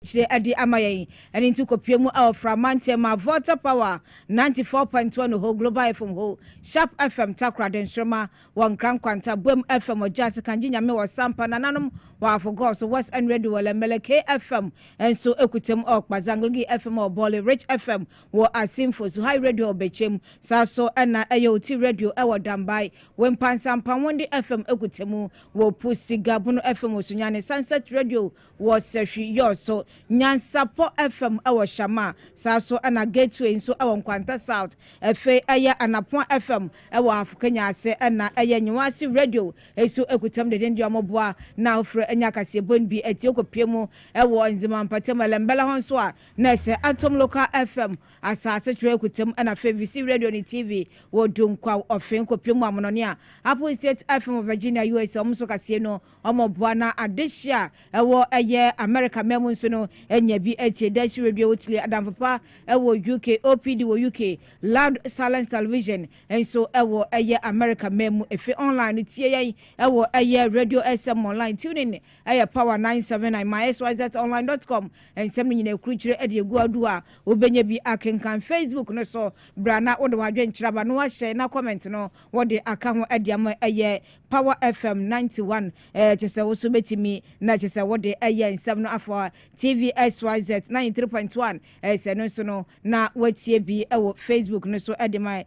Chile adi amaye and into kopiemu from Mantema Water Power 94.1 whole Global FM whole Sharp FM Takra den Shrema one Grand Quanta Boom FM or Jazz Kanjinya me was Sampa Nananum wa for God so West End Radio wala Meleke FM and so Ekutem ok Bazangligi FM or Bolly Rich FM wo asimfo so High Radio Bechem Saso na AOT Radio ewa dambai when Pansampa Wondi FM Ekutemu wo Pusi Gabuno FM Sunyane Sunset Radio was Seshi yo so Nyansapo FM ewa Shama Saso ana Gateway so ewa Nkwanta South efe aya Anapon FM ewa Afukenya se na aya Nyawasi Radio eso Ekutem de dendi amobwa na ofre enya Kasiebo bi etioko piemu ewo nzima mpatema lembela honso a na se Atom Local FM asase tire Ekutem na FVC Radio ni TV wo dunkwa ofenko piemu amonone a Apple State FM of Virginia US omso Kasie no omobwa na adehia ewo eye America memu nso no enya bi etie dash radio wotile adamfapa ewo UK OPD wo UK Loud Silence Television enso ewo eye America memu efe online tie yen ewo eye Radio SM online tuning eye power 979 mysyzonline.com ensem nyina ekruchire ediegu adua obenye bi akenkan Facebook no so brana wode wadwe nchiraba no wa share na comment no wode aka ho ediama eye Power FM 91 chese wo so betimi na chese wode eye nsem no afọ TV SYZ 93.1 se no so no na watie bi ewo Facebook no so edema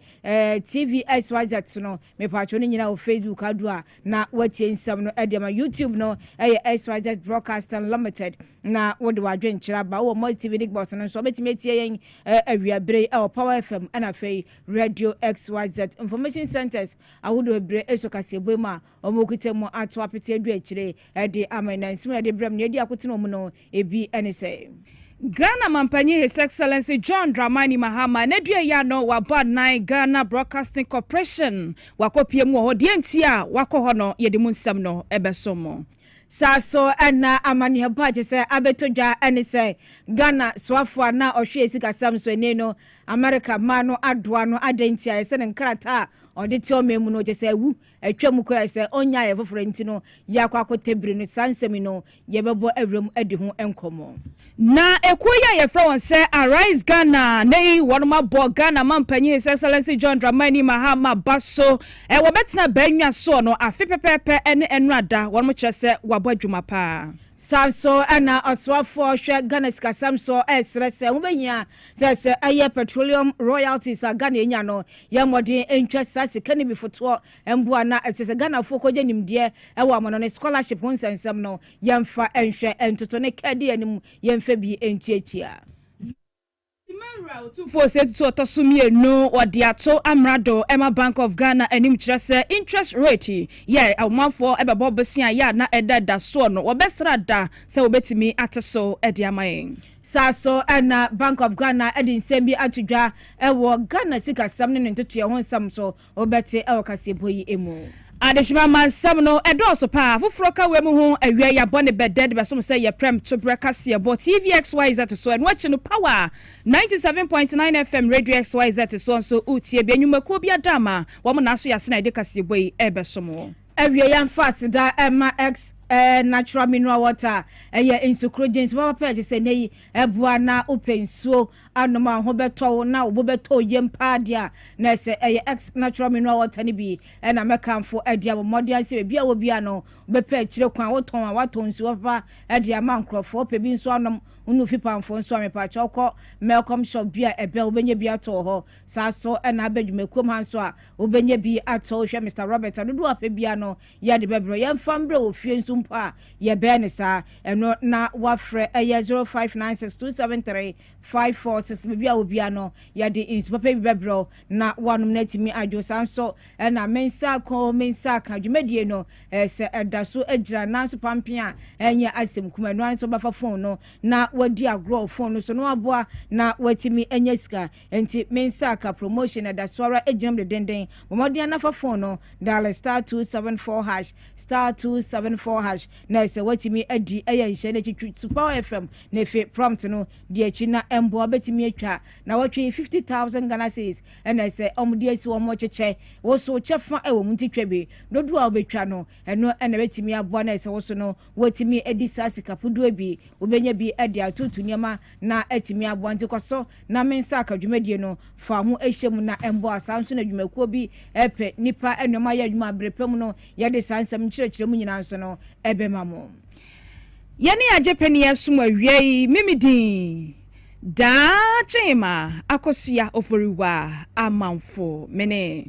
TV SYZ no me pacho ni nyina wo Facebook adua na watie nsem no edema YouTube no SYZ Broadcast Unlimited na wode wadwe nchiraba wo multi big boss no so betimi etie yen awiabre Power FM and Fay Radio XYZ Information Centers awudo ebre eso Kasiebo ma omokitemo ato apete adu akire de amanansim de brem ne de akotene omuno ebi enese Ghana Mampanyi His Excellency John Dramani Mahama na dua ya no wa bad nine Ghana Broadcasting Corporation wakopiem wo de ntia wakoho no ye de munsam no ebesomo Saso na amani baje se abetodwa ene se Ghana swafo na ohwe esika samso ene no America mano adoa no adentia ese ne nkrata odete omemu no je se wu atwam ko ese onya ye foforo ntino yakwa akotebiri no sansemi no ye bebo awrem adi ho enkomo na ekoya ye fra won se Arise Ghana nei wonma bo Ghana Mampanyi His Excellency John Dramani Mahama baso wo betina banwa so no afi pepepe ene enrada wonmo kire se wabo adwuma pa Samso ana oswafo hwe Ghana sika Samso esrese ubenya se aye petroleum royalties Ghana enya no ye modern entwa sasika ni bifoto embua na se Ghana fo koje nimde ewa amono ne scholarship hunsensem no yemfa enhwe entoto ne kadi anim yemfa bi entuatua for said to Tosumie no or diato amrado Emma Bank of Ghana and him interest rate yeah a month for eba bobesia ya na eda so no obesrada se obetimi ateso ediamayen Saso na Bank of Ghana edin sembi atudwa ewo Ghana sika samne ntoto ye honsam so obete ewo Kasiebo yi emu Adeshima mansam no edoso pa fofroka we mu ho awia ya bone beded be so say ye prem to Kasiebo TV XYZ so en wachi no power 97.9 FM Radio XYZ so utie bi enwumako bi adama wo mo na so yase na de Kasiebo yi ebesomo awia ya fast da Emma X natural mineral water insukro James baba page se nei ebua na opensuo anoma ho beto na obobeto yempa dia na se X natural mineral water ni bi na mekamfo adia bo modern se bia wo bia no bepa kire kwan woton a waton nsuo pa adia mankrofo pe bi nso anom unu fi pamfo nso amepa choko Melcom shop bia ebe obenye bia to ho saso na abadwumakom hanso a obenye bi ato hwe Mr Robert adodo ape bia no ya de bebro yemfambre ofie nso pa ye bene sa eno na wafre 0596273546 bibia obia no ya de insupapa bibebro na wanum na timi adwo sanso na mensa ka dwumadie no se edaso agira nanso pampia enya asem kuma no anso bafa phone no na wadi agro phone so no aboa na watimi enya sika enti mensa ka promotion edaso ara aginam de denden bomodi na fa phone no dial *274# na se watimi adi eya nhye na twitwu Power FM na fe prompt no de achi na embo betimi atwa na watwe 50,000 Ghana cedis na se omde asi wo mo cheche wo so chefa e wo mutitwa be dodo a obetwa no eno na betimi aboa na se wo so no watimi adi sasika podo bi obenya bi adi atutu niema na etimi aboante kwaso na mensa akadwumadie no fa ho ehyem na embo asanso na dwumakuo bi epe nipa enoma ya dwuma brepem no ye de sansam kyerɛkyerɛ mu nyina nso no ebema mo yene ajepani asum awiei mimidin da chema akosia oforiwa amanfo mene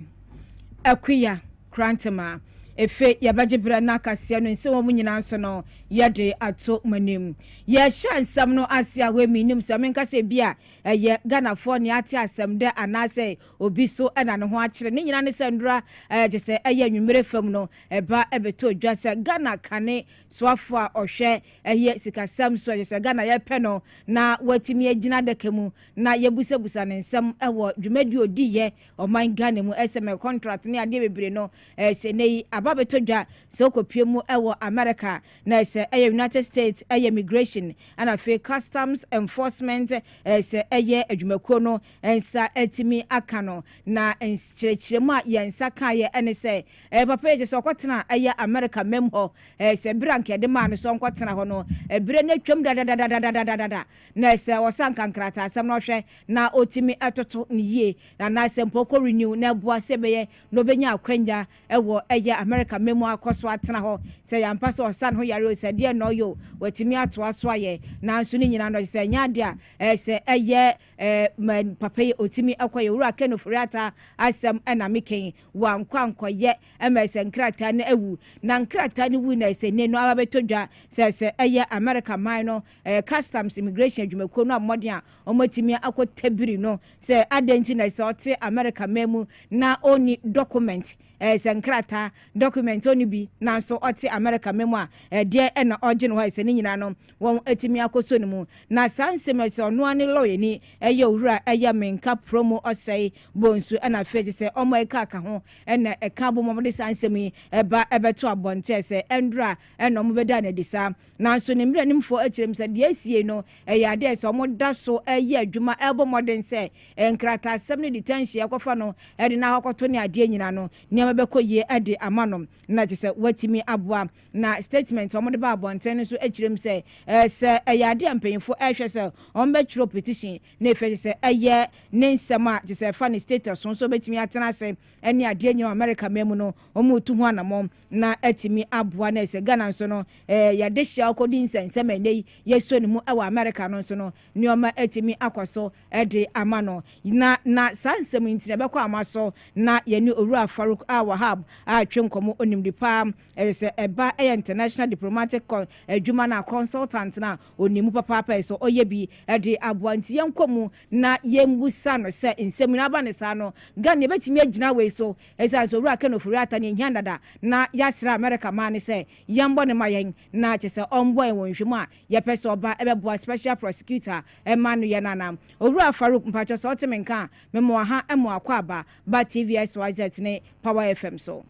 akuya krantema efe yabajebra na kasia no nse wo nyina nso no yede ato manim ye shansam no asia we minim samenka se bia ye Ghana for ne ate asem de anase obi so na ne ho akire ne nyina ne sendura je se eye nwumere fam no eba ebeto dwa se Ghana kane soafo a ohwe eye sikasam so je se Ghana ye pe no na watimi agina dakamu na yebusebusa ne nsem ewo dwumadi odi ye oman Ghana mu SM contract ne ade bebre no se nei ababeto dwa se okopie mu ewo America na se United States immigration and afi customs enforcement se adwumakuo no ensa etimi akano na enkyerɛkyerɛmu a yensa kaye ene se papa ye se okotena America memho se branke de ma no so nkotena ho no bire na twam da na se wosanka nkrata asem no hwɛ na otimi etoto ne yie na se mpoko renew na boa se beye no benya akwanya ewo America memho akoso atena ho se yampa se osan ho yare se de no yo watimi ato aso aye na nso ni nyina no se nya de a se man papa otimi akoye wura keno furiata asem na meken wankwankoye emese nkrata na ewu na nkrata ni wu na se ne no ababetodwa se America man no customs immigration adwumakuo no amode a omotimi akotabiri no se adenti na se ote America memu na oni document se nkrata document oni bi na so ote America memu a de na oje no se ni nyina no won etimi akoso ni mu na sansem se ono ani lawyer ni owura menka promo osei bonsu na feje se omo eka ho na eka bomo de sansem yi ebeto abonte se endra na omo beda na disa na so ne mre nimfo akirem se de asie no ade se omo da so adwuma ebo modern se nkrata asem ne detention yakofa no de na akoto ne ade nyina no ne mabekɔyie ade amano na je se watimi aboa na statement omo de ba abonte ne so akirem se se ade ampanyfo ehwe se omo be tro petition na efe se ne nsema je se fa ne status so betimi atena se ene ade nyina America memu no omo tu ho anamo na atimi aboa na se Ghana so no ya de hia akodi nsensem enei yeso ne mu ewa America no so no nioma atimi akoso de amano na sansem ntine bekɔ amaso na ye ni owura Faruk Wahab a twenkomo onimdipa se eba international diplomatic adwuma na consultant na onimu papa so oye bi de aboanti yenkomu na yembusa no se nsem na ba ne sa no Ghana betimi agina we so esa so owura keno Ofori-Atta ne hiandada na yasra America ma ne se yembo ne mayen na chese ombo enwonhwemu a yepese oba ebeboa special prosecutor emanu yenana owura Faruk mpacho so otemenka memo ha emo akwaba ba TVS YZ ne Power FM so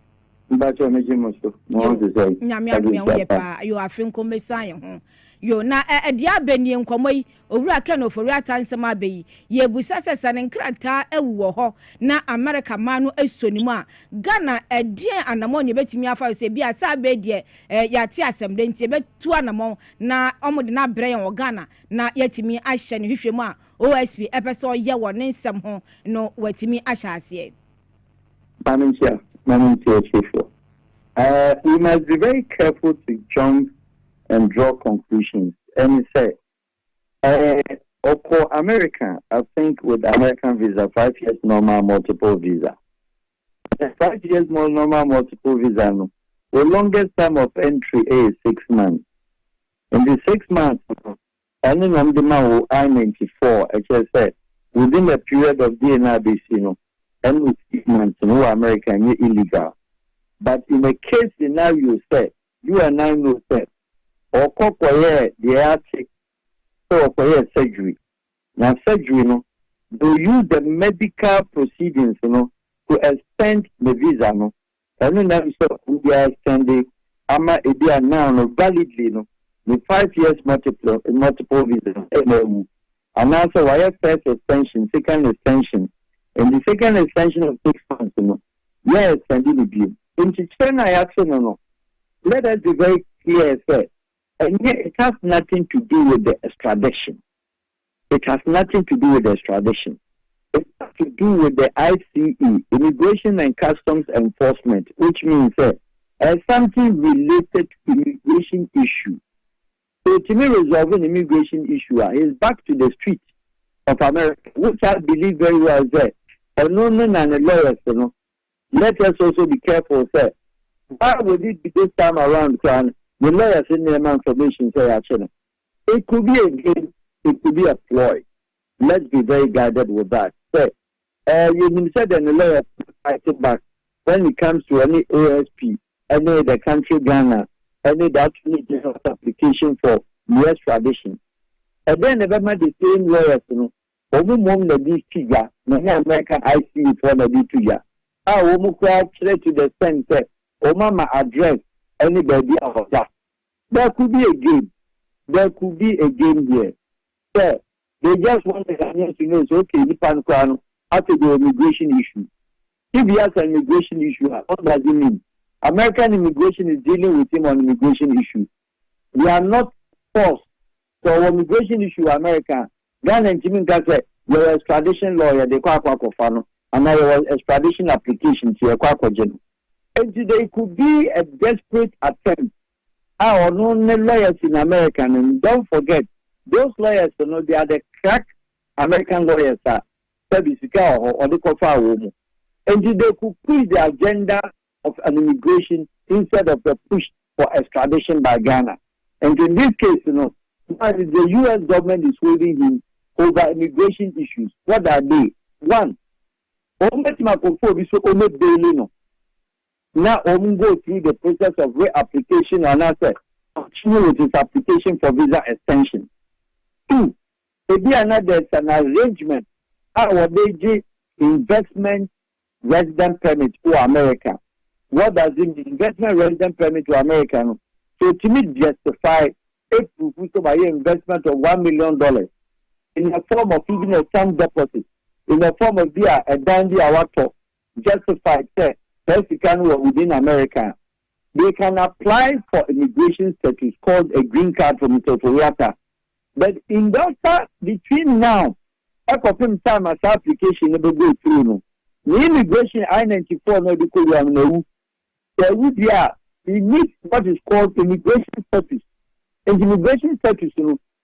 mpacho mejimuso mo de say nyame adua wo yepa yo afenko mesan ye ho yo na edi abani nkomoi owura keno Ofori-Atta nsem abeyi ye busa sesa ne nkrata ewuwo ho na America manu esonimu a Ghana edie anamon betimi afa se bia sa be die yate asem de ntie betu anamon na omode na bre ye wo Ghana na yatimi ahye ne hwehwemu a OSP epeso ye wo ne nsem ho no watimi ahye ase Manager Chief. We must be very careful to jump and draw conclusions. And say, for America, I think with American visa, 5 years normal multiple visa. 5 years more normal multiple visa, no. The longest time of entry is 6 months. In the 6 months, any on demand I-94, HSA, within the period of DNRBC, no, and with 6 months, no American, you're illegal. But in the case scenario, say, you and I know, say, or the article, so surgery. Now, surgery, no, do use the medical proceedings, to extend the visa, no. And then we are extending, ama idea now, validly, no, the 5 years multiple visa, and also why first extension, second extension, and the second extension of 6 months, yes, and in the view. In China, I actually no. Let us be very clear, sir. And yet it has nothing to do with the extradition. It has nothing to do with the extradition. It has to do with the ICE, Immigration and Customs Enforcement, which means something related to immigration issue. So to me, resolving immigration issue is back to the street of America, which I believe very well is there. And no, and the lawyers, let us also be careful, sir. Why would it be this time around? The lawyers in the information say, actually, it could be a game, it could be a ploy. Let's be very guided with that. So, you said that the lawyers fight back when it comes to any OSP, any the country Ghana, any that need application for US tradition. And then the same lawyers, mom the D figure, many American IC for the D figure. I will crowd to the center, mama address anybody of that. There could be a game. There could be a game here. So, they just want the Ghanaians to know, okay, Nipan Kwano, after the immigration issue. If he has an immigration issue, what does it mean? American immigration is dealing with him on immigration issue. We are not forced. So, on immigration issue, America, Ghana and Jimmy Gaza, your extradition lawyer, the Kwakwa and our extradition application to a Kwakwa. And today could be a desperate attempt. Our known lawyers in America, and don't forget, those lawyers, they are the crack American lawyers, or the Kofa woman. And they could push the agenda of an immigration instead of the push for extradition by Ghana. And in this case, the U.S. government is holding him over immigration issues. What are they? One, now, go through the process of reapplication and answer, continue with his application for visa extension. Two, maybe another is an arrangement. Our BG investment resident permit to America. What does it mean? Investment resident permit to America? So to me, justify a investment of $1 million in the form of even a some deposit, in the form of a dandy award justified say. Within America, they can apply for immigration status called a green card from Ofori-Atta. But in that between now, a couple time as application never go through. The immigration I-94 no because you know there would be he needs what is called immigration status. And immigration status,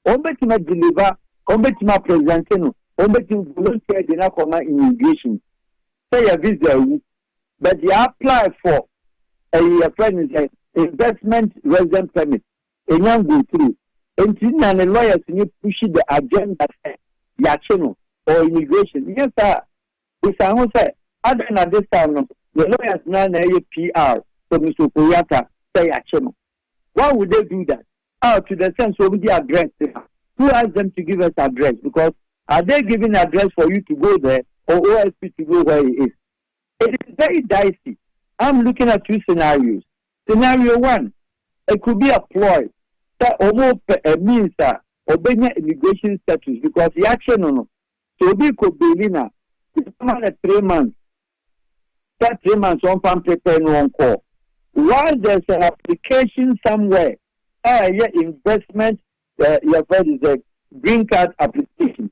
ombetima deliver, ombetima present, ombetima volunteer the immigration. Say a visa. But they apply for a investment resident permit. And you go through. And the lawyers push the agenda yachino or immigration. Yes, sir. We say, other than this time, the lawyers now PR for Mr. Ofori-Atta say yachino. Why would they do that? To the sense of the address. Who asked them to give us address? Because are they giving address for you to go there or OSP to go where it is? It is very dicey. I'm looking at two scenarios. Scenario one, it could be a ploy that almost means obeying immigration status because the action on so be could be Lina. It's not 3 months. That 3 months on farm paper and one call. While there's an application somewhere, investment, your friend is a green card application.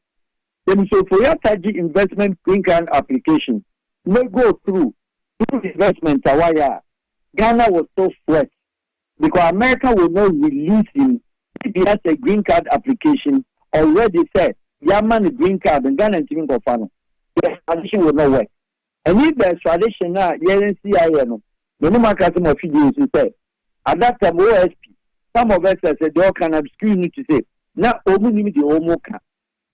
Then so for your investment green card application. May go through investment. Ghana was so flat because America will not release him if he has a green card application already said. Yaman the green card and Ghana and Timing Kofano. The extradition will not work. And if the extradition now, the normal customer of videos is said at that time OSP. Some of us said they all can obscure you to say now only the Omoka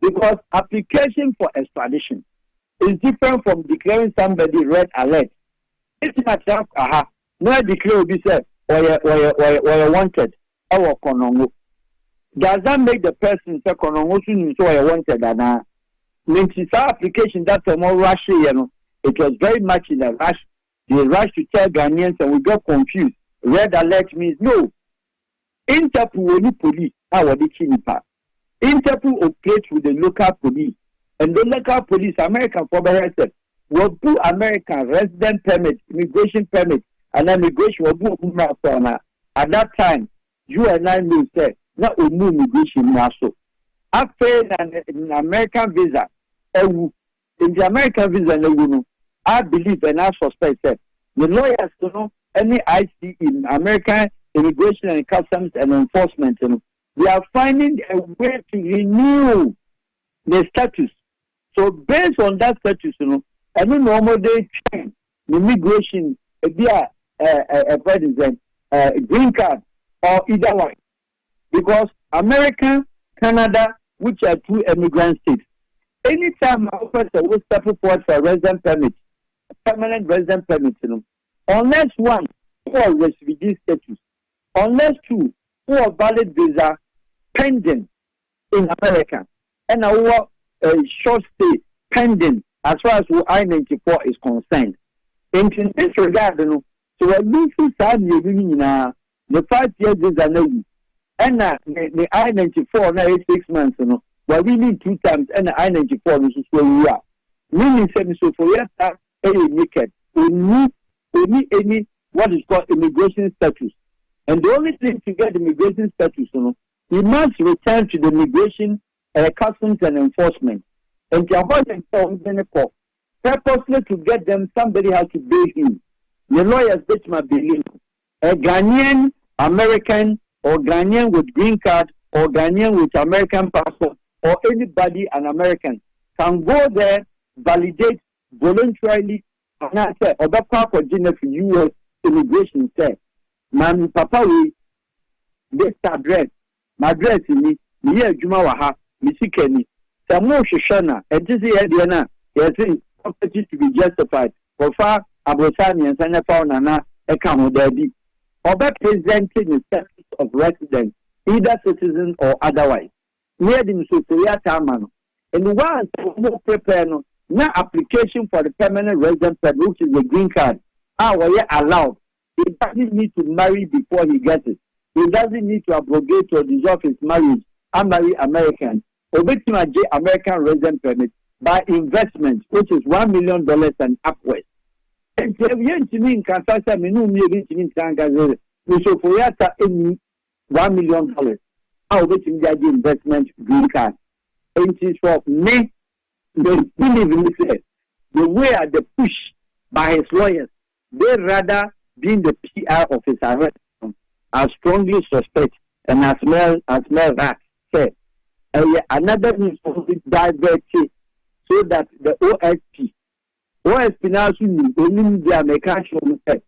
because application for extradition is different from declaring somebody red alert. It's not no declare be said or you wanted or konongo. Does that make the person say konongo so you wanted and means application that's a more rush, it was very much in a rush. They rush to tell Ghanaians and we got confused. Red alert means no. Interpol only police our the Interpol operates with the local police. And the local police, American for the will do American resident permit, immigration permit, and immigration will do at that time. you and I know say na omu immigration maso after an American visa in the American visa no I believe and I suspect that the lawyers know any IC in American Immigration and Customs and Enforcement they are finding a way to renew the status. So based on that status any normal day change immigration via president green card or either one. Because America, Canada, which are two immigrant states, anytime a person will step forward for a resident permit, a permanent resident permit, unless one who has refugee status, unless two who are valid visa pending in America, and our short stay pending as far as I-94 is concerned. In this regard, so we're losing the 5 years visa now. And the I-94 now 6 months, we're really 2 times, and the I-94 is where we are. Meaning, so for Ofori-Atta, naked, we need any what is called immigration status. And the only thing to get immigration status, he must return to the immigration, customs and enforcement. And to avoid them, purposely to get them, somebody has to bail him. The lawyers bet my bail a Ghanaian American or Ghanaian with green card or Ghanaian with American passport or anybody an American can go there, validate voluntarily, and I say, or the for U.S. immigration say, "Man, Papa, this address, my address in me, here Juma Waha, Misikeni, Samu Shishana, and this is Diana, yes, property to be justified for far Abosani and Sanafau Nana, Ekamo Daddy, or by presenting the status of resident, either citizen or otherwise. Near the Ofori-Atta man, and once more prepare no application for the permanent resident permit, which is the green card, allowed. He doesn't need to marry before he gets it. He doesn't need to abrogate or dissolve his marriage and marry American. Obetuma J American resident permit by investment, which is $1 million and upwards. And if you to me in Kansas, I mean, Ofori-Atta any $1 million. How which investment green card. And it is for me, they believe in this. The way the push by his lawyers, they rather being the PR of his arrest. I strongly suspect and I smell that say another means of diverting so that the OSP now should only the American say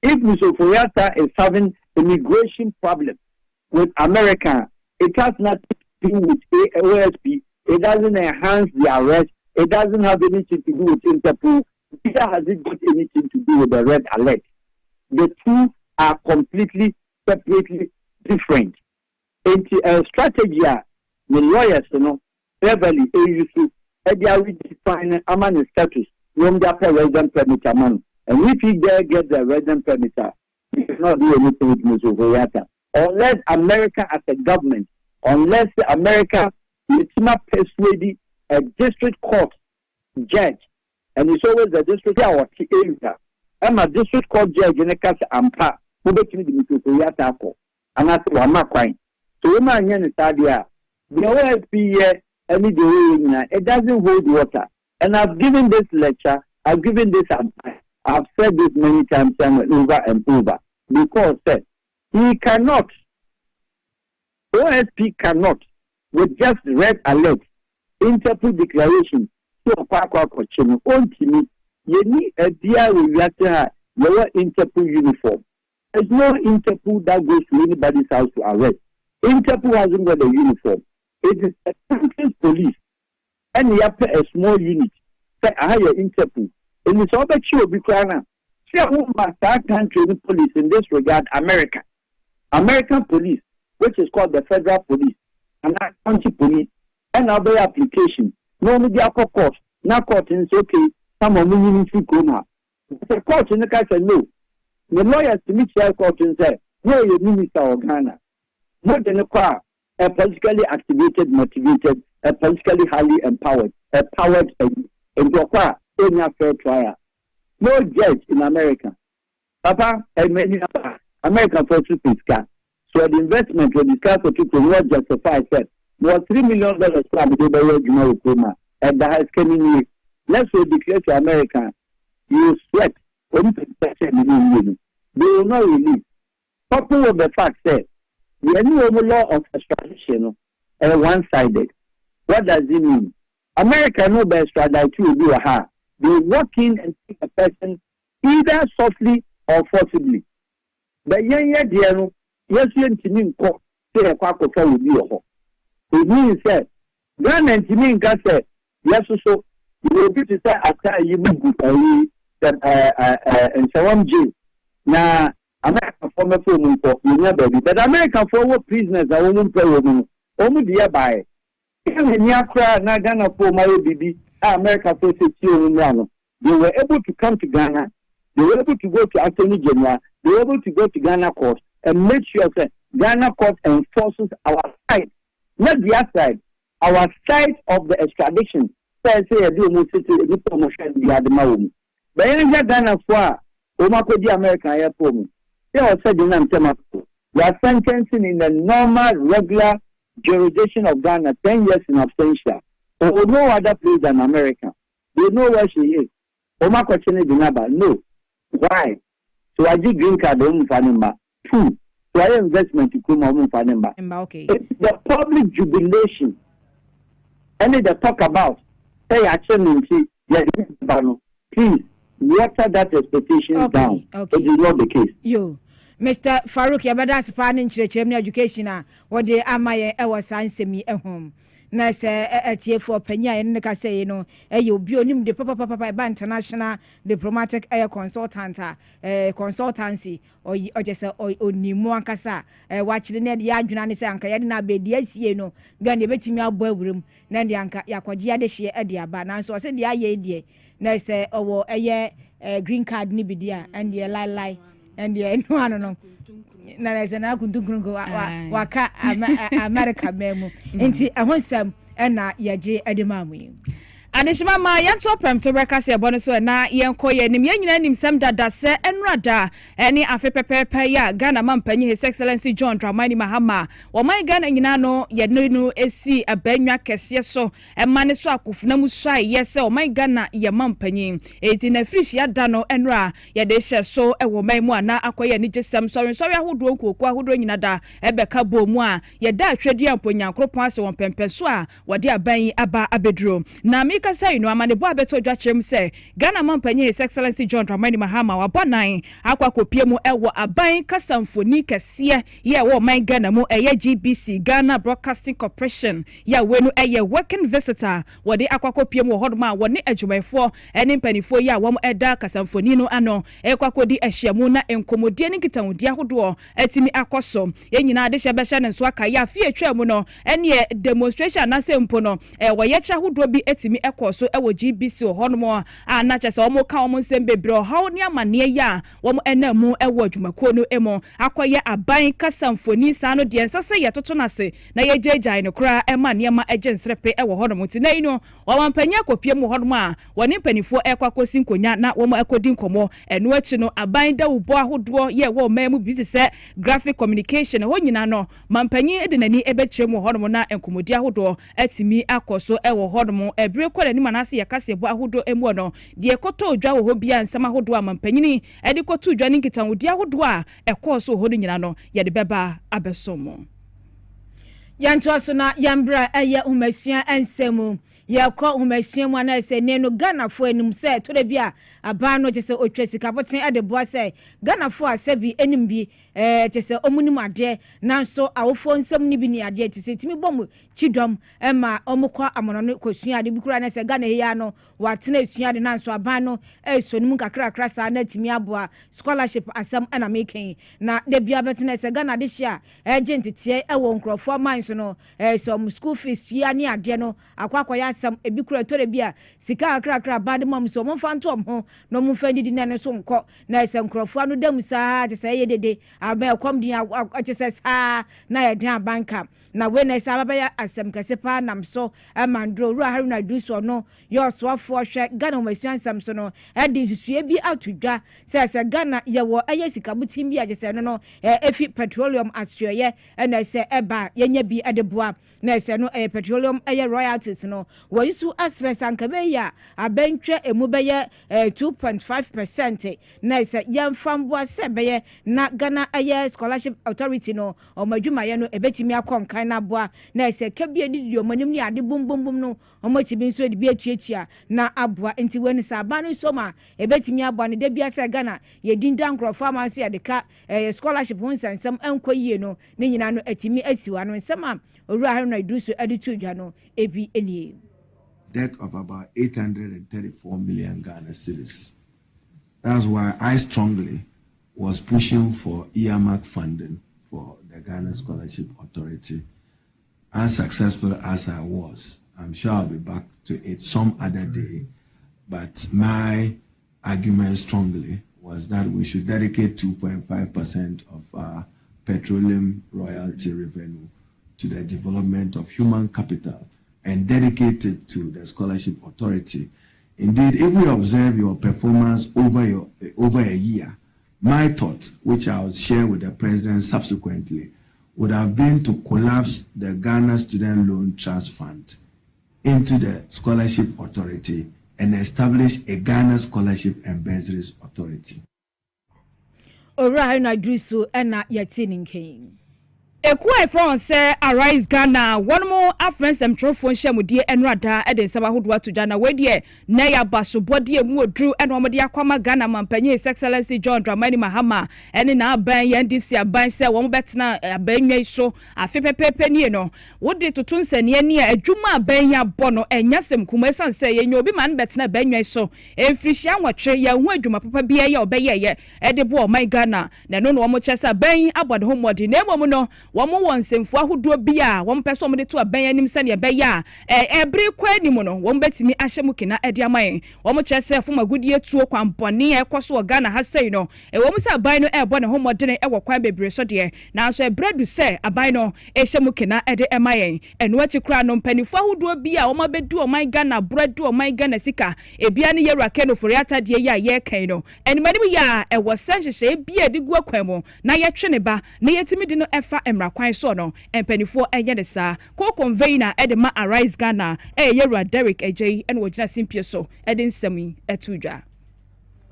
if Mr. Ofori-Atta is having immigration problem with America, it has nothing to do with OSP. It doesn't enhance the arrest. It doesn't have anything to do with Interpol. Neither has it got anything to do with the red alert. The two are completely separately different. And the strategy, the lawyers, heavily use they are redefining among status from their resident permit among. And if he there get the resident permit, he cannot do anything with Mr. Ofori-Atta. Unless America as a government, unless America is not persuaded a district court judge, and it's always the district court area. I'm a district court judge in a case ampa, who between the Mr. Ofori-Atta and that's what I'm crying. So when I'm in the idea, the OSP any day, it doesn't hold water. And I've given this lecture, I've given this advice, I've said this many times over and over, because he cannot, OSP cannot, with just red alert, Interpol declaration, so ultimately, you need a deal with your Interpol uniform. There's no Interpol that goes to anybody's house to arrest. Interpol hasn't got a uniform. It is a country's police. And you have a small unit. Say, I have Interpol. And it's all that you will be crying. See, who must that country police in this regard? America. American police, which is called the federal police, and that county police, and other application. No, the upper court. Now, court is okay. Some of them to come. The court in the case said no. The lawyers to meet the court and say, no, you're minister of Ghana. More than a politically activated, motivated, a politically highly empowered, and to acquire any fair trial. No judge in America. Papa, and many American forces fiscal. So the investment will discuss for people what justify said was $3 million from the Bayou at the high scale. Let's declare to America, you sweat when you they will not release. Coupled with the fact that the new law of extradition is one-sided. What does it mean? America no be extradite to do a ha. They walk in and take a person either softly or forcibly. But yes, you need to say a quack of will be a hole. It means that Ghana and Timin can say, yes, so you will be to say, after you move and so on, Jim. Now, American former film for you never be, but American former prisoners are only play women, only the by. Even in Yakra, Nagana for my baby, America for 6 years. They were able to come to Ghana, they were able to go to Attorney General, they were able to go to Ghana court and make sure that Ghana court enforces our side, not the side, our side of the extradition. So I say, I do most of the promotion we had the Maum. But in Ghana for Omako American airport. They are said in Amtemaco. We are sentencing in the normal, regular jurisdiction of Ghana 10 years in absentia. Or no other place than America. They know where she is. Oma question is the no. Why? So I did green card home fanima. 2. So I investment to come home fanima. Okay. It's the public jubilation. And they talk about say action please water that expectation down. Okay. It is not the case. You. Mr. Farouk Yabada Span in Church Education, what they am I ever sign me at home. Nice at here for Penya and Nika say, you know, you be on the Papa International Diplomatic Air Consultant, consultancy, or just only Muankasa, watching the Yajunanis and Kayana be the SCNO, Gandhi betting me out room, Nandianka Yakwajia de Shea Edia Banan, so I said the idea. Nice, oh, a year green card nibidia and the lie. And yeah, no, I don't know. Nana na kuntunkunko waka America memo. Enti ahonsam na yaje ademamu. Adeshima ma yanto prem to breka se bonu so na yenko ye nim yanyina nim sam dada se enrada eni afe pepepe ya Ghana mampanyi His Excellency John Dramani Mahama wo man Ghana nyina no ye no esi abanwa kese so emane so akofuna mu swai ye se wo man Ghana ye mampanyi eti na frish ya da no enra ye de hye so e wo man mu ana akoye ni jesam sorry ahodo nkoku ahodo nyina da ebeka bo mu a ye da atwedi amponyankropon ase won pempe so a wode aban aba abedro na Say no amanebo abeto dwachem say Ghana mampanyi His Excellency John Dramani Mahama wabonan akwa kopie mu ewo aban kasamfoni kese ye wo man Ghana mu eye GBC Ghana Broadcasting Corporation ya wenu eye working visitor wode akwa kopie mu hodoma woni adwumayfo eni mpanifo ya wom eda kasamfoni no ano ekwakodi ehyiamu na enkomodie ni kitawudi ahodo atimi akoso yenyina de hyebehye ne so aka ya fie twam no ene demonstration na sempo no woyecha ahodo bi atimi so ewo GBC honomo na chese omo ka omo nsembebre hawo ni amane ya omo enamu ewo adwumako no emo akoye aban kasamfoni sa no de nsase ye toto nase na ye jejai no kra ema ne ema agensrepe ewo honomo ti na ino wampanya kopie mu honomo a woni panifo ekwakosi nkonya na omo ekodi nkomo eno achi no aban da ubo ahodo ye wo mamu bi se graphic communication ho nyina no mampanyi edenani ebekire mu honomo na enkomodi ahodo atimi akoso ewo honomo ebre ni manase ya Kasiebo ahodo emu no de ekoto odwa wo bia nsama ahodo amampanyini edi koto odwa ni nkitawodi ahodo a ekoso ho nyina no ye de beba abesomo yanto aso na yambra eye umasua ensemu yakọ umasua mu na ese ne no Ghana fo anim se to de bia aba no je se otwa sika boten ade boa se Ghana fo asabi enim bi je se omunim ade nanso awofo nsem ni bi ni ade ti se timi bom chidom ema omukọ amono no kosua ade bi kura na se Ghana ya no watena esua ade nanso aba no esonim kakra sa na timi aboa scholarship asam na making na de bia betena se Ghana de hia agent tie ewo nkrofo man so no some school fees ya ni ade no akwakoya asam ebi kura to de bia sika kakra bad mom so mo fa ntom ho no mo fa didi na so nko na se nkrofo no dam sa je se ye dede abe kom din achese sa na ye din banka na we na sa baba ya asem kase pa nam so mandro ru ahari na du so no yo so afo hwe Ghana omasuan sam so no e di susue bi atudwa se Ghana ye wo eye sikabutim bi achese no efi petroleum asyoye na se eba yenya bi edeboa na se no petroleum eye royalties no wo yisu asres ankabe ya abentwe emu beye 2.5% na se yemfamboa se beye na Ghana eye scholarship authority no omadwuma ye no ebetimi akonkan na boa na se kebie didi omanim ni ade bum no omatibi nso de bi atuatua na aboa enti weni sa abanu so ma ebetimi aboa ne de bia se Ghana ye dindan krofo amanso ye de ka scholarship hunsansam enkoyie no ne nyina no atimi asiwa no nsema owura ahwe na iduso editu dwa no ebi enie debt of about 834 million Ghana cedis. That's why I strongly was pushing for earmark funding for the Ghana Scholarship Authority. Unsuccessful as I was, I'm sure I'll be back to it some other day, but my argument strongly was that we should dedicate 2.5% of our petroleum royalty revenue to the development of human capital and dedicate it to the Scholarship Authority. Indeed, if we observe your performance over a year, my thought, which I'll share with the President subsequently, would have been to collapse the Ghana Student Loan Trust Fund into the Scholarship Authority and establish a Ghana Scholarship and Bursaries Authority. Ora na drusu ena yetininkin. Ekuai from say Arise Ghana one more afrens emtrofo nhemudie enrada eden saba hodo to Ghana wedie na ya baso bodie mu odru eno omode akwama Ghana mampanye His Excellency John Dramani Mahama ene na aban ye ndisi aban se wo betena abanwa so afi pepepe nie no wode toto nsane ne adwuma aban ya bɔ no enyasem kuma esan se ye nyobi man betena abanwa so emfrihia nwotwe ye hu adwuma papa bia ye obeye ede bo my Ghana na no no mo kyesa aban abode ho mode na emom no womo wonsemfu ahodo bia wom pese wom de to aban anim se ne be ya ebri kwa anim no wom betimi ahyemu kina ede aman wom kyese fo magudie tuo kwampone ekoso Ghana ha sei no wom se aban no ebo ne homodene ewo kwan bebre so de na so ebredu se aban no ehyemu kina ede emayen eno achi kra no mpanifu ahodo bia wom abedu oman Ghana bredu oman Ghana sika ebia ne yewrake no Ofori-Atta de ya ye kan no enimani ya ewo sanhyehyɛ bia de gu akwamo na ye twene ba na yetimi de no efa kwan so no empanifo enye de sa ko convener e de ma Arise Ghana yewra Derek Ejay and wojina simpie so e de nsami etudwa.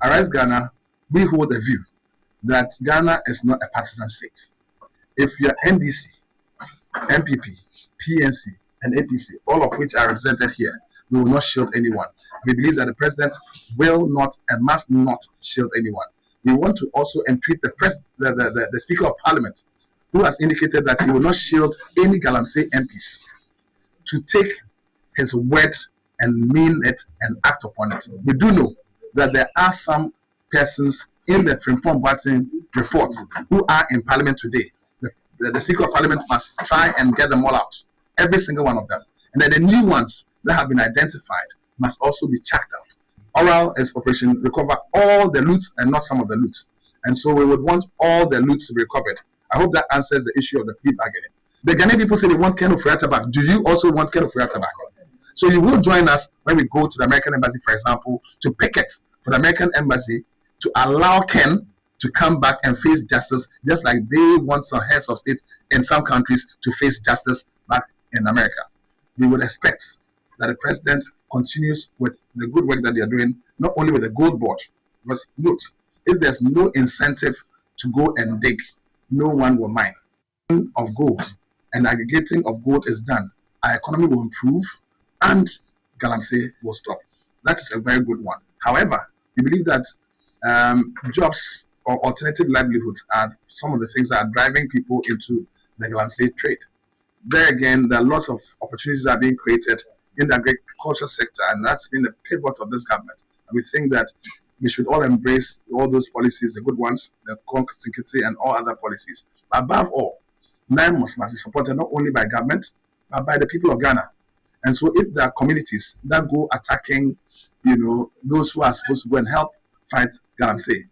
Arise Ghana, we hold the view that Ghana is not a partisan state. If you are NDC, MPP, PNC, and APC, all of which are represented here, we will not shield anyone. We believe that the president will not and must not shield anyone. We want to also entreat the Speaker of Parliament, who has indicated that he will not shield any Galamsey MPs, to take his word and mean it and act upon it. We do know that there are some persons in the Frimpong Batin report who are in Parliament today. The Speaker of Parliament must try and get them all out, every single one of them. And then the new ones that have been identified must also be checked out. Oral is Operation Recover all the loot and not some of the loot. And so we would want all the loot to be recovered. I hope that answers the issue of the plea bargaining. The Ghanaian people say they want Ken Ofori-Atta back. Do you also want Ken Ofori-Atta back? So you will join us when we go to the American Embassy, for example, to picket for the American Embassy to allow Ken to come back and face justice, just like they want some heads of state in some countries to face justice back in America. We would expect that the president continues with the good work that they are doing, not only with the gold board, because note, if there's no incentive to go and dig, no one will mine. Of gold and aggregating of gold is done, our economy will improve and Galamsey will stop. That is a very good one. However, we believe that jobs or alternative livelihoods are some of the things that are driving people into the Galamsey trade. There again, there are lots of opportunities that are being created in the agriculture sector, and that's been the pivot of this government. And we think that we should all embrace all those policies, the good ones, the Konkitikiti and all other policies. Above all, NIMOS must be supported not only by government, but by the people of Ghana. And so if there are communities that go attacking, those who are supposed to go and help fight Galamsey.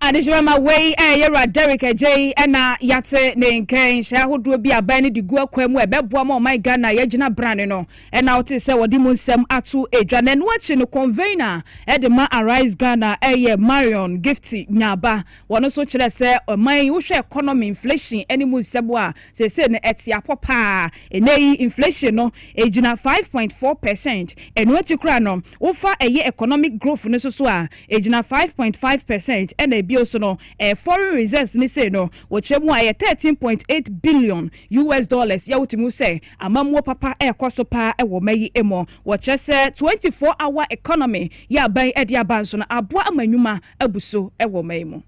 Adishima way yera Derek J ena yate ne nken sha hodo bi aban ne digu akwam ebeboa ma my Ghana yagina brand no ena wote se wodi mu nsem atu edwa na no achi no convener e de ma Arise Ghana Marion Gifty Nyaba wono so kire se oman wo hwe economy inflation eni mu nsebo a se ne etia popa enei inflation no ejina 5.4% eno achi kra no wo fa economic growth no so a ejina 5.5% ena bioso no foreign reserves ni say no wochemu aye 13.8 billion US dollars ya wotimu say amamuo papa ekoso pa ewo mayi emo woche say 24-hour economy ya ban edi abanso no aboa amanyuma abuso ewo mayi mo.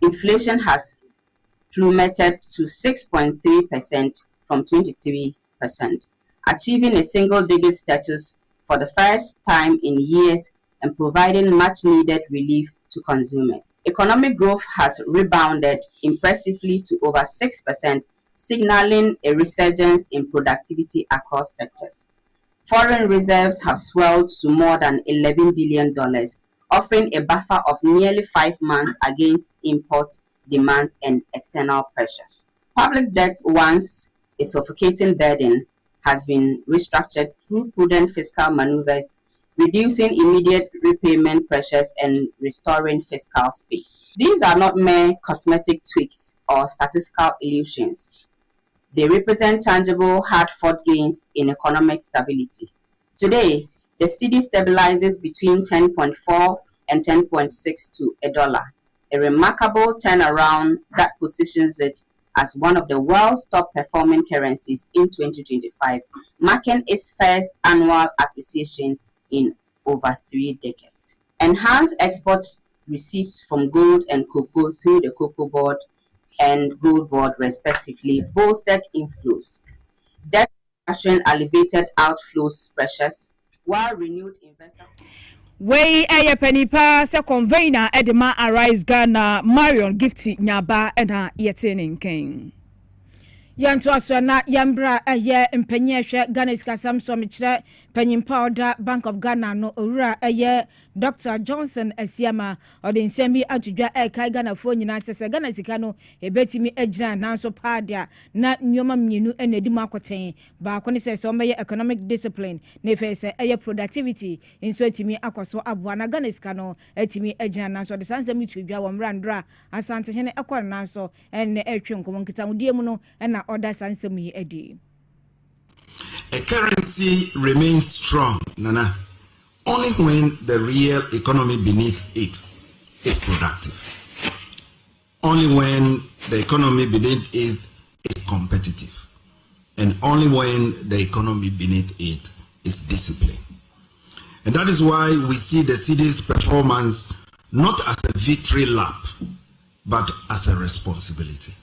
Inflation has plummeted to 6.3% from 23%, achieving a single-digit status for the first time in years and providing much-needed relief to consumers. Economic growth has rebounded impressively to over 6%, signaling a resurgence in productivity across sectors. Foreign reserves have swelled to more than $11 billion, offering a buffer of nearly 5 months against import demands and external pressures. Public debt, once a suffocating burden, has been restructured through prudent fiscal maneuvers, reducing immediate repayment pressures and restoring fiscal space. These are not mere cosmetic tweaks or statistical illusions. They represent tangible, hard-fought gains in economic stability. Today, the cedi stabilizes between 10.4 and 10.6 to $1, a remarkable turnaround that positions it as one of the world's top-performing currencies in 2025, marking its first annual appreciation in over 3 decades. Enhanced export receipts from gold and cocoa through the Cocoa Board and Gold Board respectively bolstered inflows. Debt reduction alleviated outflows pressures, while renewed investor... Way penipa se convener edema Arise Ghana Marion Gifty Nyaba ena yetenin king. Yanto aso na yambra mpanyi hwe Ghana iskasam so mekire panyimpa oda Bank of Ghana no owura Dr. Johnson Asiama ode nsemi atudwa kai Ghana fo nyina sese Ghana sika no ebetimi agira nanso paadia na nyoma mnyenu enedi makoten ba ko ne sese omeye economic discipline ne fese productivity inso etimi akoso aboa na Ghana sika no etimi agira nanso de sansem itudwa wo mrandra asante hene ekor nanso enne etwe nkomo nkita mudie mu no na order sansem yi edi. A currency remains strong, Nana, only when the real economy beneath it is productive. Only when the economy beneath it is competitive. And only when the economy beneath it is disciplined. And that is why we see the city's performance not as a victory lap, but as a responsibility.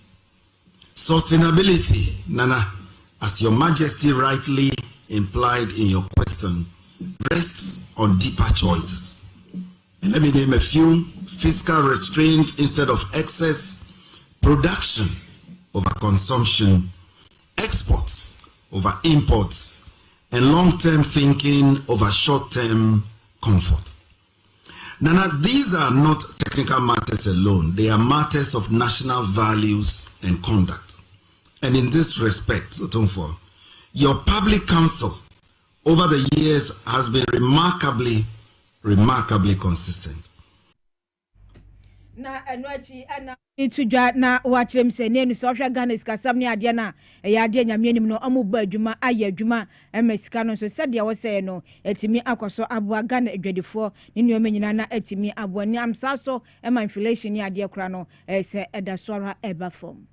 Sustainability, Nana, as Your Majesty rightly implied in your question, rests on deeper choices. And let me name a few: fiscal restraint instead of excess, production over consumption, exports over imports, and long-term thinking over short-term comfort. Nana, these are not technical matters alone. They are matters of national values and conduct. And in this respect, Otumfo, your public counsel over the years has been remarkably consistent. Na enwachi ana itudwa na wachirem se ne nu so hwa Ghana sikasam ne ade na ade nyamienim no amuba adwuma aye adwuma emesika no so sede wo se no etimi akoso aboa Ghana adwadifo ne nuoma nyina na etimi aboa ni amsa so ema inflation ne ade kura no se edasora eba form.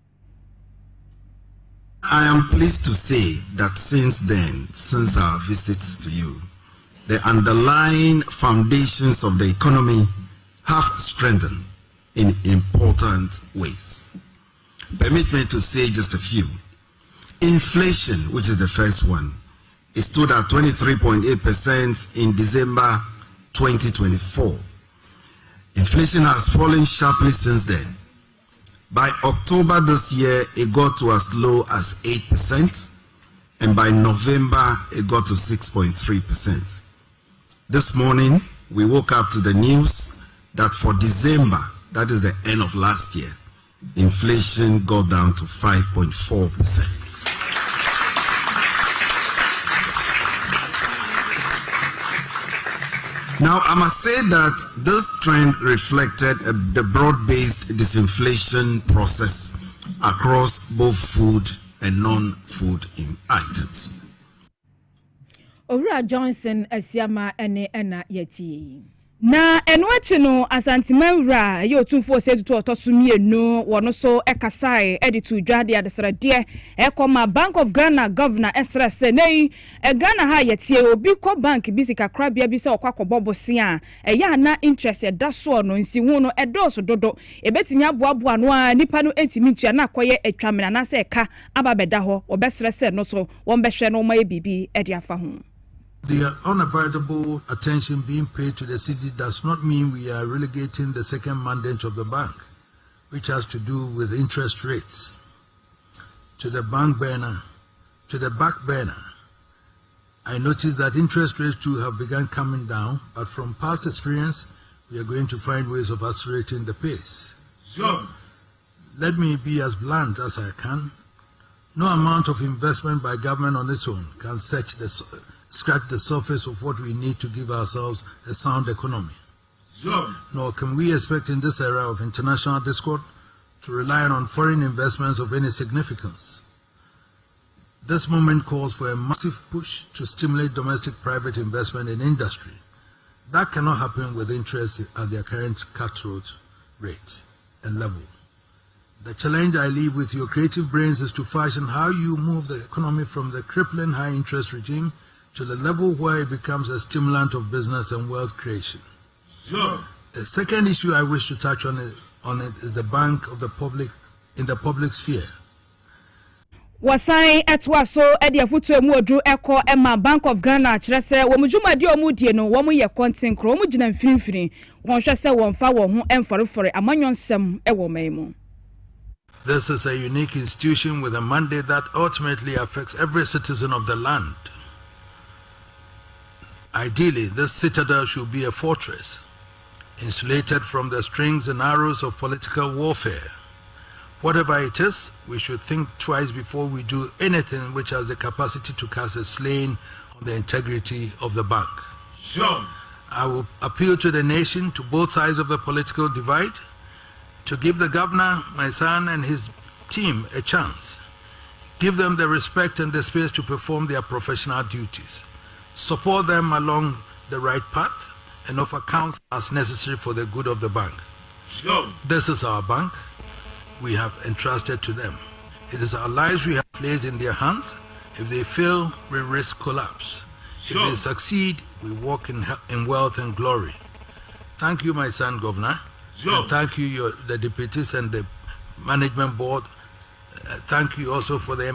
I am pleased to say that since our visit to you, the underlying foundations of the economy have strengthened in important ways. Permit me to say just a few. Inflation, which is the first one, it stood at 23.8% in December 2024. Inflation has fallen sharply since then. By October this year, it got to as low as 8%, and by November, it got to 6.3%. This morning, we woke up to the news that for December, that is the end of last year, inflation got down to 5.4%. Now, I must say that this trend reflected the broad-based disinflation process across both food and non-food items. Owura Johnson Asiama ene ena yeti. Na enwachi no asantimawura ye otumfo setutu otosumienu wono so ekasai editu dwade adesrade ekoma Bank of Ghana governor Esra Senei Ghana ha yetie obi ko bank bisika krabia bi se okwakobobosi a eya na interest edaso no nsihu no edoso dodo ebetimi aboabo no a nipa no entimi ntua na akoye atwamena na se eka ababeda ho obesre se no so wombehwe no ma bibi ede afa ho. The unavoidable attention being paid to the city does not mean we are relegating the second mandate of the bank, which has to do with interest rates, to the back burner. I noticed that interest rates too have begun coming down, but from past experience, we are going to find ways of accelerating the pace. Sure. Let me be as blunt as I can. No amount of investment by government on its own can scratch the surface of what we need to give ourselves a sound economy. Sure. Nor can we expect in this era of international discord to rely on foreign investments of any significance. This moment calls for a massive push to stimulate domestic private investment in industry. That cannot happen with interest at their current cutthroat rate and level. The challenge I leave with your creative brains is to fashion how you move the economy from the crippling high interest regime to the level where it becomes a stimulant of business and wealth creation. Sure. The second issue I wish to touch on it is the bank of the public in the public sphere. Wasai etwa so ede afutu emu odru eko ema Bank of Ghana kire se wo mujumadi omudie no wo mu ye content kro mu gina mfinfini won hwe se won fa wo ho emforefore amanyonsem e wo maimu. This is a unique institution with a mandate that ultimately affects every citizen of the land. Ideally, this citadel should be a fortress, insulated from the strings and arrows of political warfare. Whatever it is, we should think twice before we do anything which has the capacity to cast a stain on the integrity of the bank. Sure. I will appeal to the nation, to both sides of the political divide, to give the governor, my son, and his team a chance. Give them the respect and the space to perform their professional duties. Support them along the right path and offer counsel as necessary for the good of the bank. Sure. This is our bank we have entrusted to them. It is our lives we have placed in their hands. If they fail, we risk collapse. Sure. If they succeed, we walk in wealth and glory. Thank you, my son, Governor. Sure. And thank you, the deputies and the management board. Thank you also for the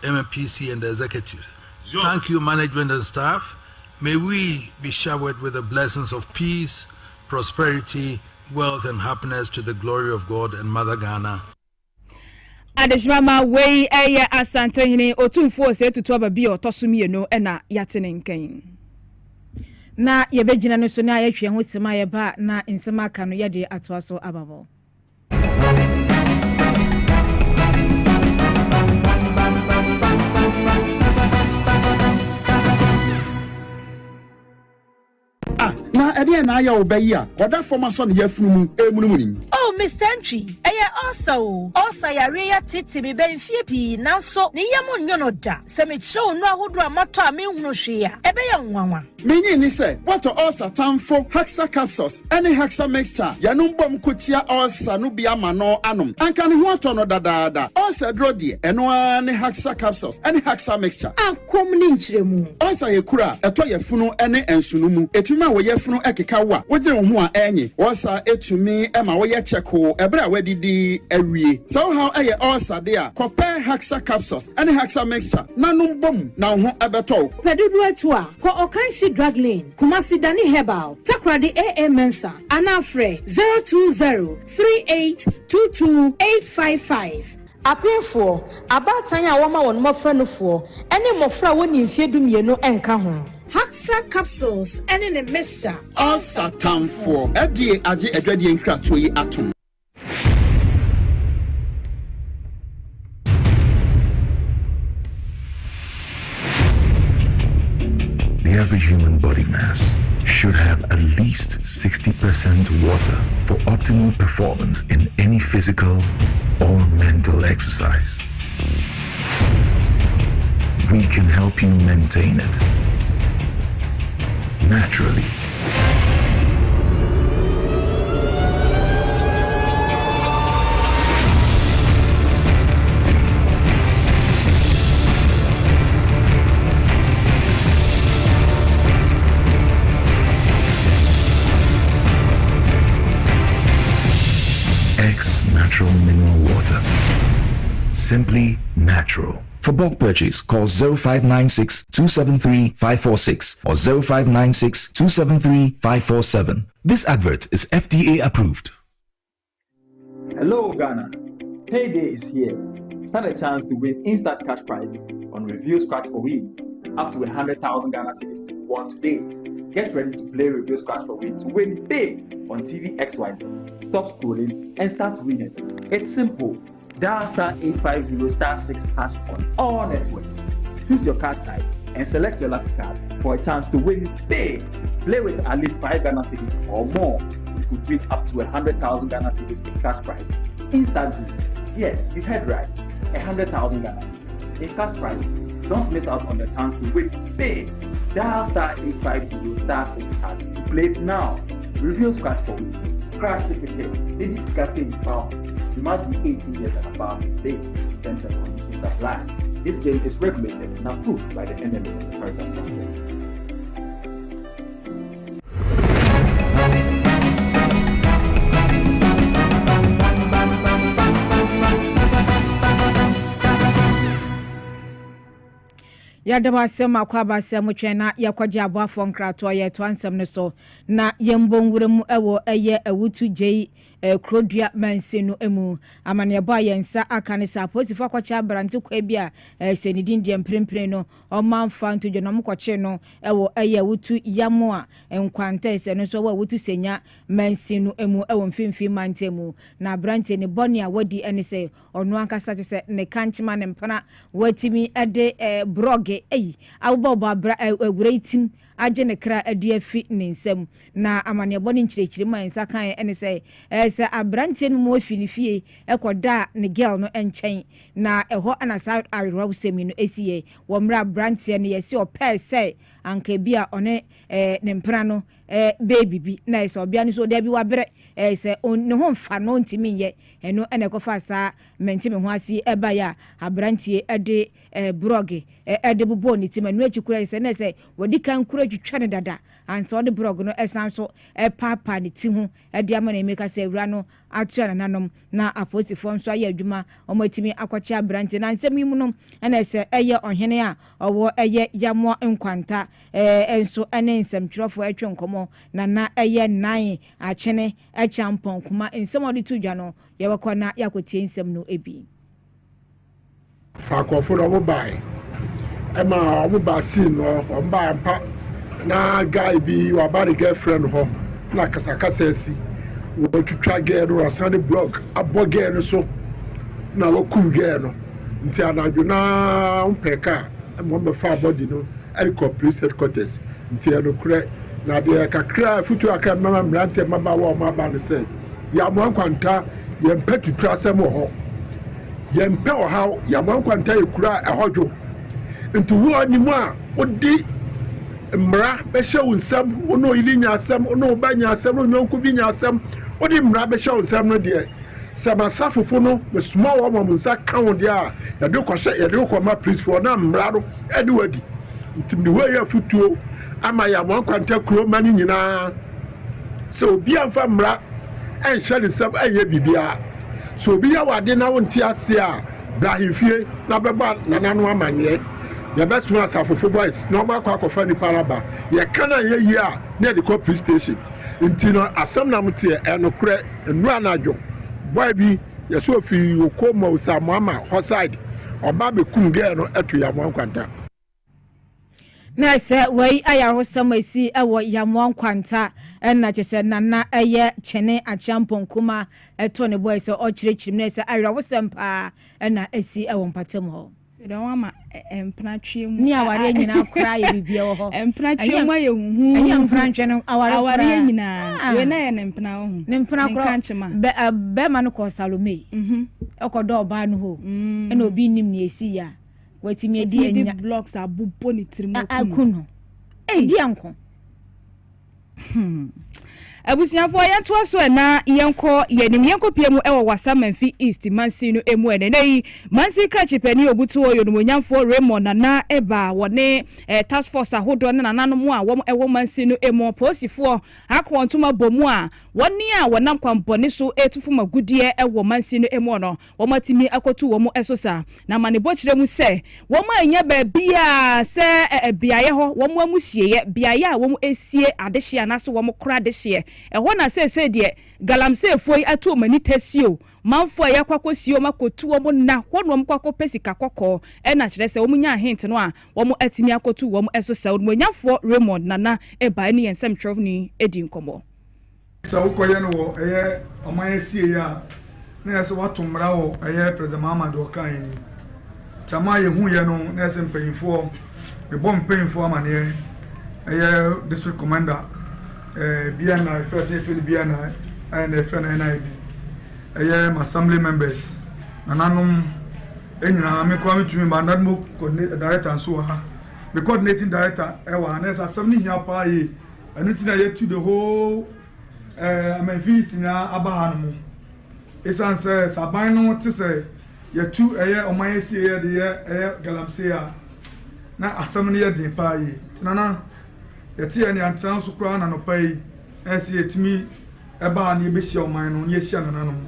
MPC and the executive. Sure. Thank you, management and staff. May we be showered with the blessings of peace, prosperity, wealth, and happiness to the glory of God and Mother Ghana. Adeshmama wey eye asante hini otumfo se tutu ababi otosumie no na yatene nkan. Na yebegina no so na yahwe ho tema ye ba na nsema aka no ye de atoa so ababo. Na ede na ya obayi a oda forma so ne yafunu mu emunumuni. Oh, Mr. Entry, also yare ya titi be benfie pi nanso ne yemu nyono da. Se me chew no ahodo amato a me hunu hwe a ebe ya nwanwa. Menyi ni se wato ulcer tamfo Hexa capsules any Hexa mixture yanum bom kotia ulcer no bia ma no anom. Anka ne ho ato no dadaada. Ulcer dro de eno ne Hexa capsules any Hexa mixture. Ankom ni nchiremu. Ulcer ye kura eto yafunu ene ensunu mu. Etuma wo yafunu ekeka wa. Wogire ho a enyi. Ulcer etumi ema wo ye cheko ebre a wadidi awie. So how eye ulcer de a compare Hexa capsules any Hexa mixture nanum bom na ho ebeto. Pedudu etu a ko okanshi drug lane Kumasi Dani Herbal Takradi AA Mensa Anafre 02038228855 Apefo abatan ya woma won mofra no fo ene mofra woni mfie dumienu enka ho ulcer capsules and in a mixture. Ulcer time for FDA aje edwade nkrato yi atom. The average human body mass should have at least 60% water for optimal performance in any physical or mental exercise. We can help you maintain it naturally. Natural mineral water. Simply natural. For bulk purchase, call 0596 273 546 or 0596 273 547. This advert is FDA approved. Hello, Ghana. Payday is here. Stand a chance to win instant cash prizes on Review Scratch for Win. Up to 100,000 Ghana cedis to be won today. Get ready to play Review Scratch for Win to win big on TV XYZ. Stop scrolling and start winning. It's simple. Dial *850*6# on all networks. Choose your card type and select your lucky card for a chance to win big. Play with at least 5 Ghana cedis or more. You could win up to 100,000 Ghana cedis in cash prizes instantly. Yes, you heard right. 100,000 Ghana cedis in cash prizes. Don't miss out on the chance to win big. Dial *850*6# to play now. Review Scratch for Win. Scratch certificate. It is casting power. You must be 18 years and above to play. Terms and conditions apply. This game is regulated and approved by the NMA America's Foundation. Yadaba asem akwaba asem twen na yakwaje aboafo nkrato ye to ansem ne so na yembonwurem ewo eye awutu jei krodua mansenu emu amane ba yensa akane sa posifo kwacha brante kwa bia senidin die mprempre no omanfa ntojo no mkwache no ewo eye awutu yamo a enkwanta ese no so awutu senya mansenu emu ewo mfimfi mantemu na brante ne boni a wadi ene se onu ankasa te se ne kanchima ne mpana watimi ede broge awuba bra awuraitim aje ne kra adiafi ne nsam na amane boni nchirechire mansa kan ene se se abrante no mo afilifie ekoda ne girl no enchen na eho ana sa arewa semi no esiye wo mra abrante ne yesi opel se anka bia one ne mpra no baby bi na ese obia ni so da bi wabre se ne ho mfa no ntimi ye eno ene kofa sa mentime ho asi eba ya abrante ede broge ede bubo ni tima no akikura se na se wodi kan kura twitwa ne dada ansa ode brog no esan so papa ne ti ho ede ama na emeka se wura no atu na nanom na aposifo nso aye adwuma omatimi akwachi abrante na nsem yimu no na se eye ohene a owo eye yamo nkwanta enso ene nsem twrofo atwe nkomo na eye nan achene achampon kuma nsem ode tudwa no ye wakọ na yakotie nsem no ebi fakofo no bai ema omo ba sin no omba ampa na guy bi wa ba girlfriend ho na kasakasa asi wo twitwa girl no asane blog abo girl no so na wakum girl no nti anadwo na umpeka mo be fa body no Erico police headquarters nti no kure na de kakra futu akra mama mrante maba wa maba no say ya mo ankwanta ye mpetutwa asem ho ye mpe o haw ya mo ankwanta ekura ehodwo nti wo animu a odi mra be hye unsam ono ilinya asem ono banya asem ono nku binya asem odi mra be hye unsam no de samasafofo no me suma wo mo nsa kan de a ya de kwahye ya de kwama police for na mra no edi wadi nti me we ya futuo ama ya mo ankwanta kuro mani nyina so obi amfa mra en hye sab eye bibia so obi ya wade na wonti ase a brahimfie na beba nananu amanye ya best one asafofo boys no ba kwa kofa ni paraba ya kana ye yi a na de ko police station ntino asem na mte enokre enu anadwo boy bi ya so fi okoma usamama hoside oba be kum girl no eto ya mo ankwanta na se wei ayaro samasi ewo yamwan kwanta na chese nana eye chene achampon kuma eto ne boy se o chirechirim na se ayaro sempa na esi ewo mpatem ho da wama empratwe mu ni aware nyina kra ye bibia wo ho empratwe mu ye hu anya empratwe no aware nyina we na ye ne mpna ho ne mpna kra be ma no ko Salome ekodo oba no ho na obi nim ne esi ya watimi edi enya blocks abubo ni tirimo akuno di anko abusiafo yanto aso na yenko yenim yenko piemu ewo Wasamanfi East Mansi no emu ene nei Mansi krachi pani obutu oyo no nyamfo Raymond na eba wone task force ahodo na nananom a wom ewo Mansi no emu posifo akontuma bomu a woni a wonam kwampone so etufu magudie ewo Mansi no emu no womatimi akotu wom esosa na manebo kiremu se wom anya ba bia se biaye ho wom amusieye biaye a wom esie adehye anaso wom kora adehye ehwo na se de galamse foi atu mani tasio manfo ya kwakosio makotu wo na hono kwako pesika kokko na kire se wo nya hint no a wo atimi akotu wo eso se wo nyafo Raymond nana eba ne yensem twovni edi nkomo sa wo koye no wo eye oman sie ya na se watomra wo eye president Muhammad Okan ni tama ye hu ye no na se mpanyimfo e bom mpanyimfo amane eye district commander Biana first Biana and FNNIB assembly members nananum enyina me kwame tumi ba nadmo coordinator director and so ha the coordinating director ewa na assembly hia pa yi anu tina ye to the whole Manfi nya abahanmu esan say saban no te say ye tu oman esi ye de galamse a na assembly ye de pa yi tinana yeti ani antan so kra na no pai esi yetimi eba na ebesi oman no ye hia nananom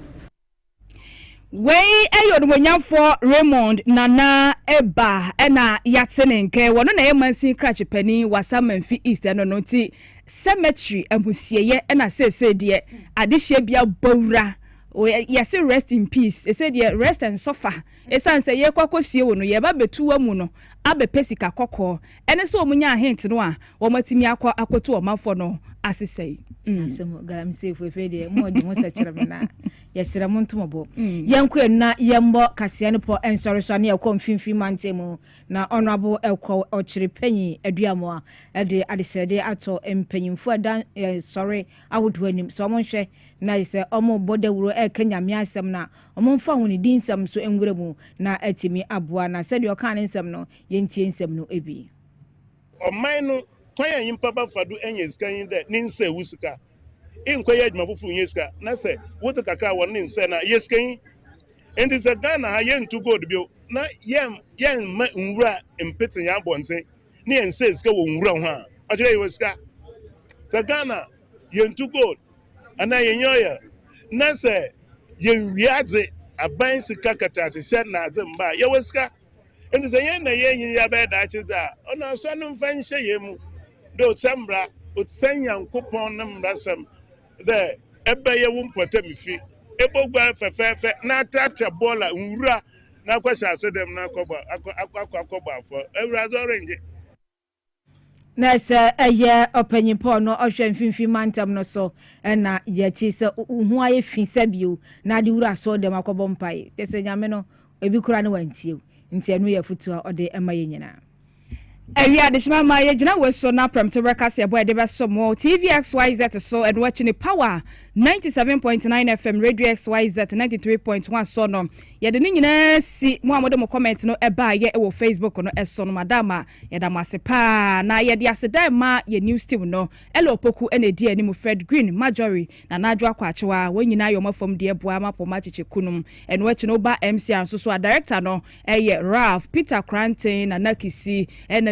wei ayo no nyamfo Raymond nana eba na yatene nke wono na Mansi krachi pani Wasamanfi East no no ti cemetery amusieye na sese de adehye bia bawura yes rest in peace e said ye rest and suffer e san say ye kwakosie wo no ye ba betu amu no abepesika kokko ene so omunya hint no a wo matimi akoto o mafo no asesei asemo galamse fefe de mo di mo sachira na yesira mo ntomobo yenko na yembo kase ne po ensori so na yakọ mfimfi mantemu na honorable ekọ ochire panyi aduamo a ede adesede ato empanyimfo dan sorry awodo anim so mo hwe na ise omo bodawuro Kenya miasem na omo mfa honi dinsem so enwuremu na atimi aboa na sede o kan nsem no yentie nsem no ebi oman no kwanya yimpa ba fadu enye skan de ninse wusika inkwaya adwuma fufu nyeska na se woto kakra won ninse na yeskan enti se Ghana ha yentu gold bio na yen ma nwura empete ya bonten ne yense ska wo nwura ho a ajere yeska se Ghana yentu gold ana yenyoya na se yenwiadze aban sika katase shed na adze mba yeweska enti se yen na yen ya be da chiza ona so no mfa nhye yemu do tsembra otsanya nkopon na mrasam de ebe ye wumpote mifi ebogwa fefefe na tata bola nwura na kwasa asodem na akọba afọ ewura zorenje na se eye opanyimpo no ohwe mfimfi mantam no so na yeti se hu aye fi sabio na de wura so dem akọbọ mpai tese nyame no ebi kura ne wantie nti anu ye futu a ode emaye nyina Area adishima ma ye jina weso na premtobra Kasiebo edebe somo TVXYZ so and watching the power 97.9 FM Radio XYZ 93.1 so no ye de nyina si Muhammad mo comment no eba ye wo Facebook no eso no madama ye da masepa na ye de aseda ma ye news team no elo poku ene di ani mu Fred Green Majori na nadwo akwachewa wonyina yo mafom de eboa mapo machiche kunum and watching no ba MC anso so director no ye Ralph Peter Cranton na Nakisi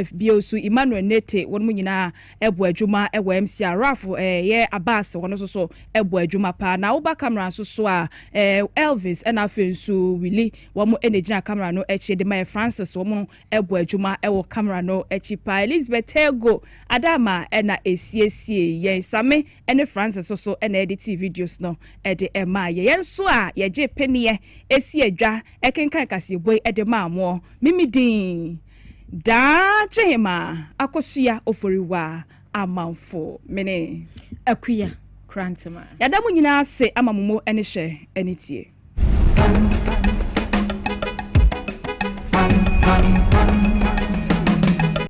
Biosu Emmanuel Nete won mu nyina ebo adwuma ewo MC Raf ye Abbas won so ebo adwuma pa na wo ba camera so a Elvis and afensu Willie won mu enegina camera no echi de my Francis won mu ebo adwuma ewo camera no echi pa Elizabeth Tego Adama na esiesie ye Same ene Francis so na edit videos no ede ema ye yenso a ye je penie esi adwa ekenkan Kasiebo ede ma mo mimidin da chema akosia oforiwa amanfo mene akuya krantama yadamu nyina se amamumo ene hwe ene tie